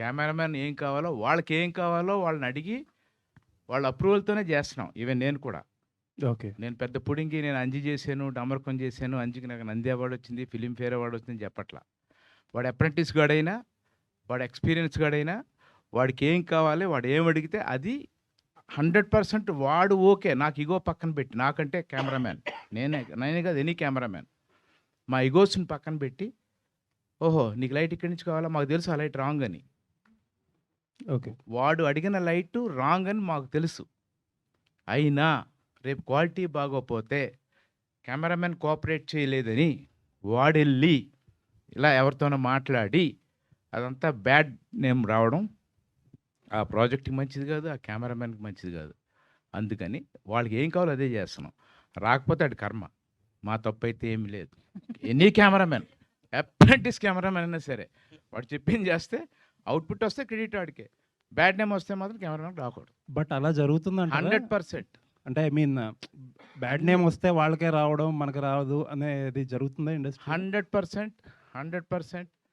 Cameraman ఏం కావాలో, వాళ్ళకి ఏం కావాలో వాళ్ళని అడిగి వాళ్ళ అప్రూవల్తోనే చేస్తున్నాం. ఈవెన్ నేను కూడా. ఓకే. నేను పెద్ద పుడింగి నేను అంజి చేశాను, డమరకం చేశాను, అంజికి నాకు నంది అవార్డు వచ్చింది, ఫిలింఫేర్ అవార్డు వచ్చిందని చెప్పట్లా. వాడు అప్రెంటిస్ గాడైనా, వాడు ఎక్స్పీరియన్స్ గాడైనా, వాడికి ఏం కావాలి, వాడు ఏం అడిగితే అది 100% వాడు ఓకే. నాకు ఇగో పక్కన పెట్టి, నాకంటే కెమెరామ్యాన్ నేనే కాదు, ఎనీ కెమెరామ్యాన్. మా ఇగోస్ని పక్కన పెట్టి, ఓహో నీకు లైట్ ఇక్కడి నుంచి కావాలా, మాకు తెలుసు ఆ లైట్ రాంగ్ అని. ఓకే. వాడు అడిగిన లైటు రాంగ్ అని మాకు తెలుసు. అయినా రేపు క్వాలిటీ బాగోపోతే కెమెరామెన్ కోఆపరేట్ చేయలేదని వాడెళ్ళి ఇలా ఎవరితోనో మాట్లాడి అదంతా బ్యాడ్ నేమ్ రావడం ఆ ప్రాజెక్ట్కి మంచిది కాదు, ఆ కెమెరామెన్కి మంచిది కాదు. అందుకని వాళ్ళకి ఏం కావాలో అదే చేస్తున్నాం. రాకపోతే అది కర్మ, మా తప్పు అయితే ఏమీ లేదు. ఎనీ కెమెరామెన్, అప్రెంటిస్ కెమెరామెన్ అయినా సరే వాడు చెప్పింది చేస్తే అవుట్పుట్ వస్తే క్రెడిట్ వాడికే. బ్యాడ్ నేమ్ వస్తే మాత్రం కెమెరామెన్ రాకూడదు. బట్ అలా జరుగుతుందంట. 100%. అంటే ఐ మీన్ బ్యాడ్ నేమ్ వస్తే వాళ్ళకే రావడం, మనకు రాదు అనేది జరుగుతుందా ఇండస్ట్రీ? 100%.